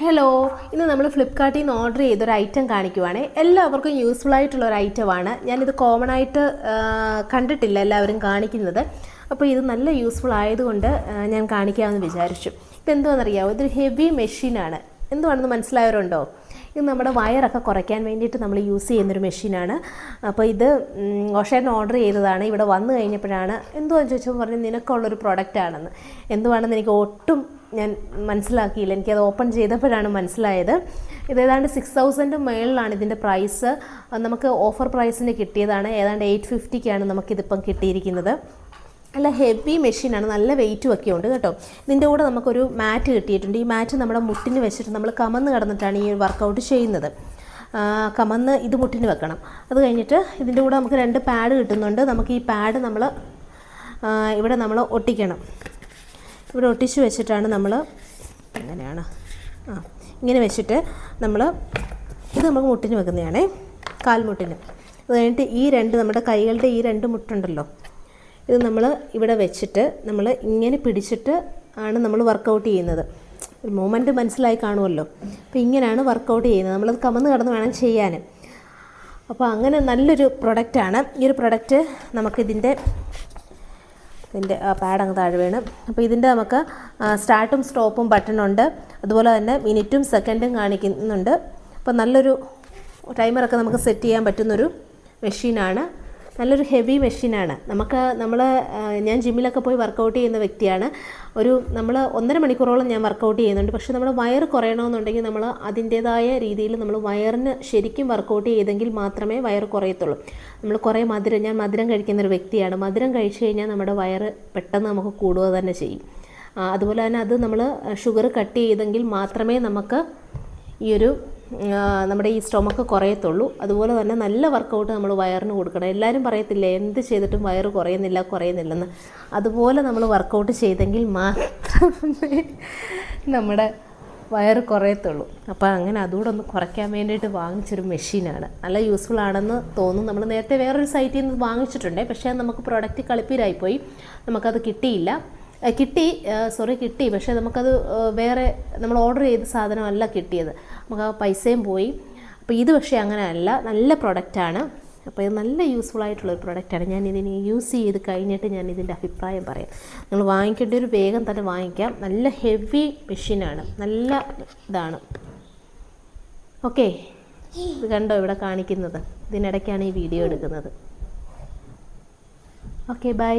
Hello, ഇന്ന് നമ്മൾ ഫ്ലിപ്കാർട്ടിൽ നിന്ന് ഓർഡർ ചെയ്തൊരു ഐറ്റം കാണിക്കുവാണ്. എല്ലാവർക്കും യൂസ്ഫുൾ ആയിട്ടുള്ള ഒരു ഐറ്റമാണ്. ഞാനിത് കോമൺ ആയിട്ട് കണ്ടിട്ടില്ല എല്ലാവരും കാണിക്കുന്നത്. അപ്പോൾ ഇത് നല്ല യൂസ്ഫുൾ ആയതുകൊണ്ട് ഞാൻ കാണിക്കാമെന്ന് വിചാരിച്ചു. ഇതെന്തുവാണെന്നറിയാമോ? ഇതൊരു ഹെവി മെഷീനാണ്. എന്തുവാണെന്ന് മനസ്സിലായവരുണ്ടോ? ഇത് നമ്മുടെ വയറൊക്കെ കുറയ്ക്കാൻ വേണ്ടിയിട്ട് നമ്മൾ യൂസ് ചെയ്യുന്നൊരു മെഷീനാണ്. അപ്പോൾ ഇത് ഓഷേട്ടൻ ഓർഡർ ചെയ്തതാണ്. ഇവിടെ വന്നു കഴിഞ്ഞപ്പോഴാണ് എന്തുവാണെന്ന് ചോദിച്ചപ്പോൾ പറഞ്ഞു നിനക്കുള്ളൊരു പ്രൊഡക്റ്റാണെന്ന്. എന്തുവാണെന്ന് എനിക്ക് ഒട്ടും ഞാൻ മനസ്സിലാക്കിയില്ല. എനിക്കത് ഓപ്പൺ ചെയ്തപ്പോഴാണ് മനസ്സിലായത്. ഇത് ഏതാണ്ട് 6000 മേളിലാണ് ഇതിൻ്റെ പ്രൈസ്. നമുക്ക് ഓഫർ പ്രൈസിന് കിട്ടിയതാണ്. ഏതാണ്ട് 850-ക്കാണ് നമുക്കിതിപ്പം കിട്ടിയിരിക്കുന്നത്. നല്ല ഹെവി മെഷീനാണ്, നല്ല വെയിറ്റും ഒക്കെ ഉണ്ട് കേട്ടോ. ഇതിൻ്റെ കൂടെ നമുക്കൊരു മാറ്റ് കിട്ടിയിട്ടുണ്ട്. ഈ മാറ്റ് നമ്മുടെ മുട്ടിന് വെച്ചിട്ട് നമ്മൾ കമന്ന് കിടന്നിട്ടാണ് ഈ വർക്കൗട്ട് ചെയ്യുന്നത്. കമന്ന് ഇത് മുട്ടിന് വെക്കണം. അത് കഴിഞ്ഞിട്ട് ഇതിൻ്റെ കൂടെ നമുക്ക് 2 പാഡ് കിട്ടുന്നുണ്ട്. നമുക്ക് ഈ പാഡ് ഇവിടെ നമ്മൾ ഒട്ടിക്കണം. ഇവിടെ ഒട്ടിച്ച് വെച്ചിട്ടാണ് നമ്മൾ എങ്ങനെയാണ് ഇങ്ങനെ വെച്ചിട്ട് ഇത് നമുക്ക് മുട്ടിന് വെക്കുന്നതാണേ, കാൽമുട്ടിന്. അത് കഴിഞ്ഞിട്ട് ഈ നമ്മുടെ കൈകളുടെ ഈ 2 മുട്ടുണ്ടല്ലോ, ഇത് നമ്മൾ ഇവിടെ വെച്ചിട്ട് നമ്മൾ ഇങ്ങനെ പിടിച്ചിട്ട് ആണ് നമ്മൾ വർക്കൗട്ട് ചെയ്യുന്നത്. ഒരു മൂമെൻറ്റ് മനസ്സിലായി കാണുമല്ലോ. അപ്പോൾ ഇങ്ങനെയാണ് വർക്കൗട്ട് ചെയ്യുന്നത്. നമ്മളത് കമന്ന് കിടന്ന് വേണം ചെയ്യാൻ. അപ്പോൾ അങ്ങനെ നല്ലൊരു പ്രൊഡക്റ്റാണ്. ഈ ഒരു പ്രൊഡക്റ്റ് നമുക്കിതിൻ്റെ പാഡ് അങ്ങ് താഴെ വീണ്. അപ്പോൾ ഇതിൻ്റെ നമുക്ക് സ്റ്റാർട്ടും സ്റ്റോപ്പും ബട്ടണുണ്ട്. അതുപോലെ തന്നെ മിനിറ്റും സെക്കൻഡും കാണിക്കുന്നുണ്ട്. അപ്പോൾ നല്ലൊരു ടൈമറൊക്കെ നമുക്ക് സെറ്റ് ചെയ്യാൻ പറ്റുന്നൊരു മെഷീനാണ്. നല്ലൊരു ഹെവി മെഷീനാണ്. ഞാൻ ജിമ്മിലൊക്കെ പോയി വർക്കൗട്ട് ചെയ്യുന്ന വ്യക്തിയാണ്. നമ്മൾ 1.5 മണിക്കൂറോളം ഞാൻ വർക്കൗട്ട് ചെയ്യുന്നുണ്ട്. പക്ഷേ നമ്മൾ വയറ് കുറയണമെന്നുണ്ടെങ്കിൽ നമ്മൾ അതിൻ്റേതായ രീതിയിൽ നമ്മൾ വയറിന് ശരിക്കും വർക്കൗട്ട് ചെയ്തെങ്കിൽ മാത്രമേ വയറ് കുറയത്തുള്ളൂ. നമ്മൾ കുറേ ഞാൻ മധുരം കഴിക്കുന്നൊരു വ്യക്തിയാണ്. മധുരം കഴിച്ചു കഴിഞ്ഞാൽ നമ്മുടെ വയറ് പെട്ടെന്ന് നമുക്ക് കൂടുക തന്നെ ചെയ്യും. അതുപോലെ തന്നെ അത് നമ്മൾ ഷുഗർ കട്ട് ചെയ്തെങ്കിൽ മാത്രമേ നമുക്ക് നമ്മുടെ ഈ സ്റ്റൊമക്ക് കുറയത്തുള്ളൂ. അതുപോലെ തന്നെ നല്ല വർക്കൗട്ട് നമ്മൾ വയറിന് കൊടുക്കണം. എല്ലാവരും പറയത്തില്ലേ എന്ത് ചെയ്തിട്ടും വയറ് കുറയുന്നില്ലെന്ന്. അതുപോലെ നമ്മൾ വർക്കൗട്ട് ചെയ്തെങ്കിൽ മാത്രമേ നമ്മുടെ വയറ് കുറയത്തുള്ളൂ. അപ്പോൾ അങ്ങനെ അതുകൂടെ ഒന്ന് കുറയ്ക്കാൻ വേണ്ടിയിട്ട് വാങ്ങിച്ചൊരു മെഷീനാണ്. നല്ല യൂസ്ഫുൾ ആണെന്ന് തോന്നുന്നു. നമ്മൾ നേരത്തെ വേറൊരു സൈറ്റിൽ നിന്ന് വാങ്ങിച്ചിട്ടുണ്ട്. പക്ഷേ നമുക്ക് പ്രൊഡക്റ്റ് കളിപ്പീരായിപ്പോയി. നമുക്കത് കിട്ടി. പക്ഷേ നമുക്കത് വേറെ നമ്മൾ ഓർഡർ ചെയ്ത സാധനമല്ല കിട്ടിയത്. നമുക്ക് ആ പൈസയും പോയി. അപ്പോൾ ഇത് പക്ഷേ അങ്ങനെയല്ല, നല്ല പ്രൊഡക്റ്റാണ്. അപ്പോൾ ഇത് നല്ല യൂസ്ഫുൾ ആയിട്ടുള്ളൊരു പ്രൊഡക്റ്റാണ്. ഞാൻ ഇതിനെ യൂസ് ചെയ്ത് കഴിഞ്ഞിട്ട് ഞാൻ ഇതിൻ്റെ അഭിപ്രായം പറയാം. നിങ്ങൾ വാങ്ങിക്കേണ്ട ഒരു വേഗം തന്നെ വാങ്ങിക്കാം. നല്ല ഹെവി മെഷീനാണ്, നല്ല ഇതാണ്. ഓക്കെ, ഇത് കണ്ടോ ഇവിടെ കാണിക്കുന്നത്? ഇതിനിടയ്ക്കാണ് ഈ വീഡിയോ എടുക്കുന്നത്. Okay, by.